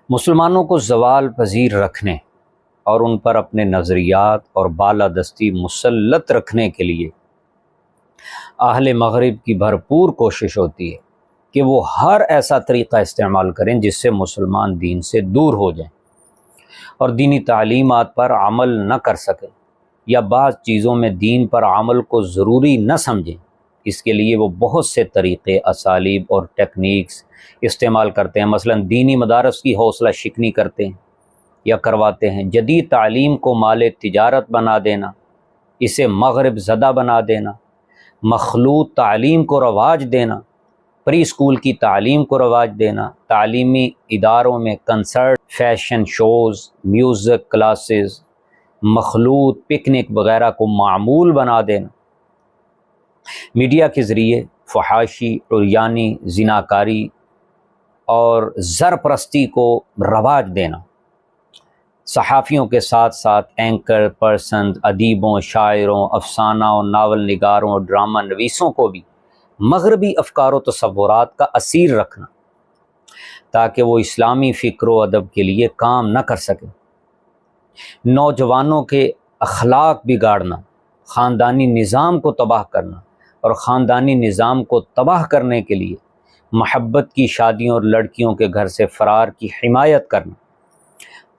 مسلمانوں کو زوال پذیر رکھنے اور ان پر اپنے نظریات اور بالادستی مسلط رکھنے کے لیے اہل مغرب کی بھرپور کوشش ہوتی ہے کہ وہ ہر ایسا طریقہ استعمال کریں جس سے مسلمان دین سے دور ہو جائیں اور دینی تعلیمات پر عمل نہ کر سکیں یا بعض چیزوں میں دین پر عمل کو ضروری نہ سمجھیں۔ اس کے لیے وہ بہت سے طریقے، اسالیب اور ٹیکنیکس استعمال کرتے ہیں۔ مثلا دینی مدارس کی حوصلہ شکنی کرتے ہیں یا کرواتے ہیں، جدید تعلیم کو مال تجارت بنا دینا، اسے مغرب زدہ بنا دینا، مخلوط تعلیم کو رواج دینا، پری اسکول کی تعلیم کو رواج دینا، تعلیمی اداروں میں concert, fashion shows, music classes, مخلوط پکنک وغیرہ کو معمول بنا دینا، میڈیا کے ذریعے فحاشی، عریانی، زناکاری اور زرپرستی کو رواج دینا، صحافیوں کے ساتھ ساتھ اینکر پرسنز، ادیبوں، شاعروں، افسانہ اور ناول نگاروں اور ڈرامہ نویسوں کو بھی مغربی افکار و تصورات کا اسیر رکھنا تاکہ وہ اسلامی فکر و ادب کے لیے کام نہ کر سکیں۔ نوجوانوں کے اخلاق بگاڑنا، خاندانی نظام کو تباہ کرنا اور خاندانی نظام کو تباہ کرنے کے لیے محبت کی شادیوں اور لڑکیوں کے گھر سے فرار کی حمایت کرنا،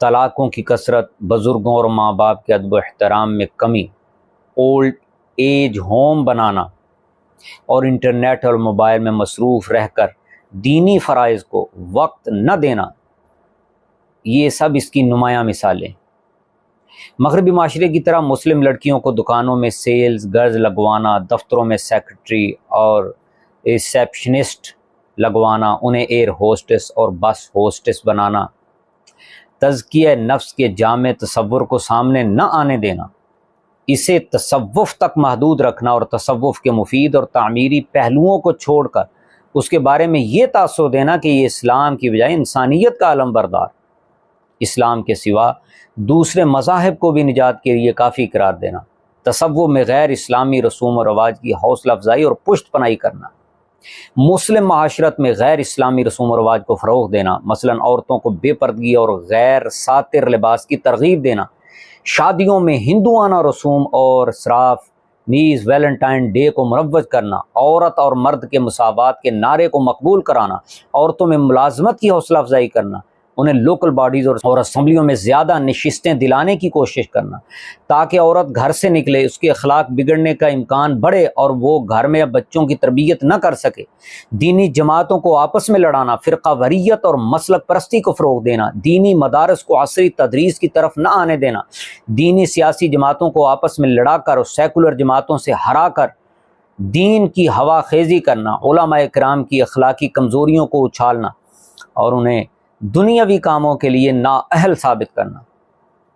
طلاقوں کی کثرت، بزرگوں اور ماں باپ کے ادب و احترام میں کمی، اولڈ ایج ہوم بنانا اور انٹرنیٹ اور موبائل میں مصروف رہ کر دینی فرائض کو وقت نہ دینا، یہ سب اس کی نمایاں مثالیں۔ مغربی معاشرے کی طرح مسلم لڑکیوں کو دکانوں میں سیلز گرلز لگوانا، دفتروں میں سیکرٹری اور ریسیپشنسٹ لگوانا، انہیں ایئر ہوسٹس اور بس ہوسٹس بنانا، تزکیہ نفس کے جامع تصور کو سامنے نہ آنے دینا، اسے تصوف تک محدود رکھنا اور تصوف کے مفید اور تعمیری پہلوؤں کو چھوڑ کر اس کے بارے میں یہ تاثر دینا کہ یہ اسلام کی بجائے انسانیت کا علم بردار، اسلام کے سوا دوسرے مذاہب کو بھی نجات کے لیے کافی قرار دینا، تصوف میں غیر اسلامی رسوم و رواج کی حوصلہ افزائی اور پشت پناہی کرنا، مسلم معاشرت میں غیر اسلامی رسوم و رواج کو فروغ دینا، مثلا عورتوں کو بے پردگی اور غیر ساتر لباس کی ترغیب دینا، شادیوں میں ہندوانہ رسوم اور اسراف نیز ویلنٹائن ڈے کو مروج کرنا، عورت اور مرد کے مساوات کے نعرے کو مقبول کرانا، عورتوں میں ملازمت کی حوصلہ افزائی کرنا، انہیں لوکل باڈیز اور اسمبلیوں میں زیادہ نشستیں دلانے کی کوشش کرنا تاکہ عورت گھر سے نکلے، اس کے اخلاق بگڑنے کا امکان بڑھے اور وہ گھر میں بچوں کی تربیت نہ کر سکے، دینی جماعتوں کو آپس میں لڑانا، فرقہ واریت اور مسلک پرستی کو فروغ دینا، دینی مدارس کو عصری تدریس کی طرف نہ آنے دینا، دینی سیاسی جماعتوں کو آپس میں لڑا کر اور سیکولر جماعتوں سے ہرا کر دین کی ہوا خیزی کرنا، علماء کرام کی اخلاقی کمزوریوں کو اچھالنا اور انہیں دنیاوی کاموں کے لیے نااہل ثابت کرنا،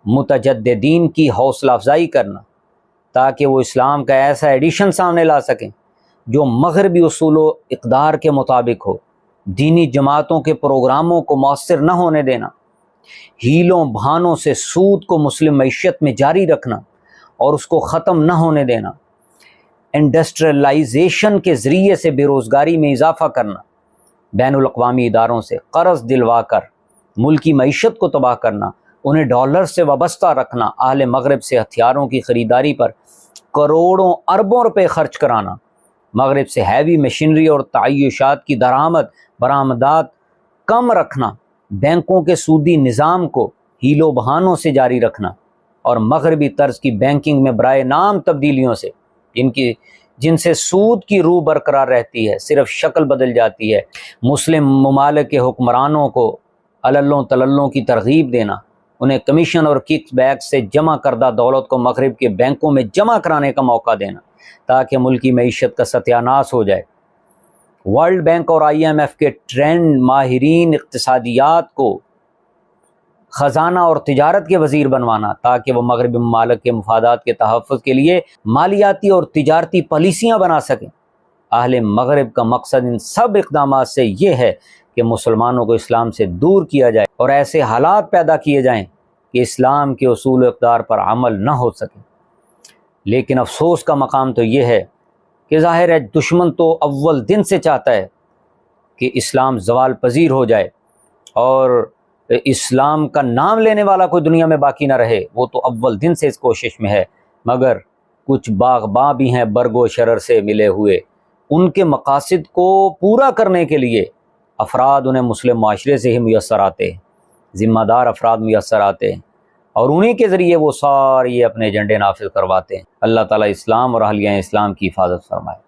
متجددین کی حوصلہ افزائی کرنا تاکہ وہ اسلام کا ایسا ایڈیشن سامنے لا سکیں جو مغربی اصول و اقدار کے مطابق ہو، دینی جماعتوں کے پروگراموں کو مؤثر نہ ہونے دینا، ہیلوں بہانوں سے سود کو مسلم معیشت میں جاری رکھنا اور اس کو ختم نہ ہونے دینا، انڈسٹریلائزیشن کے ذریعے سے بے روزگاری میں اضافہ کرنا، بین الاقوامی اداروں سے قرض دلوا کر ملکی معیشت کو تباہ کرنا، انہیں ڈالر سے وابستہ رکھنا، اہل مغرب سے ہتھیاروں کی خریداری پر کروڑوں اربوں روپے خرچ کرانا، مغرب سے ہیوی مشینری اور تعیشات کی برآمدات کم رکھنا، بینکوں کے سودی نظام کو ہیلو بہانوں سے جاری رکھنا اور مغربی طرز کی بینکنگ میں برائے نام تبدیلیوں سے جن سے سود کی روح برقرار رہتی ہے، صرف شکل بدل جاتی ہے، مسلم ممالک کے حکمرانوں کو عللوں تللوں کی ترغیب دینا، انہیں کمیشن اور کک بیک سے جمع کردہ دولت کو مغرب کے بینکوں میں جمع کرانے کا موقع دینا تاکہ ملکی معیشت کا ستیہ ناش ہو جائے، ورلڈ بینک اور IMF کے ٹرینڈ ماہرین اقتصادیات کو خزانہ اور تجارت کے وزیر بنوانا تاکہ وہ مغربی ممالک کے مفادات کے تحفظ کے لیے مالیاتی اور تجارتی پالیسیاں بنا سکیں۔ اہل مغرب کا مقصد ان سب اقدامات سے یہ ہے کہ مسلمانوں کو اسلام سے دور کیا جائے اور ایسے حالات پیدا کیے جائیں کہ اسلام کے اصول و اقدار پر عمل نہ ہو سکے۔ لیکن افسوس کا مقام تو یہ ہے کہ ظاہر ہے دشمن تو اول دن سے چاہتا ہے کہ اسلام زوال پذیر ہو جائے اور اسلام کا نام لینے والا کوئی دنیا میں باقی نہ رہے، وہ تو اول دن سے اس کوشش میں ہے، مگر کچھ باغباں بھی ہیں برگ و شرر سے ملے ہوئے، ان کے مقاصد کو پورا کرنے کے لیے افراد انہیں مسلم معاشرے سے ہی میسر آتے ہیں، ذمہ دار افراد میسر آتے ہیں، اور انہی کے ذریعے وہ سارے اپنے ایجنڈے نافذ کرواتے ہیں۔ اللہ تعالیٰ اسلام اور اہلیہ اسلام کی حفاظت فرمائے۔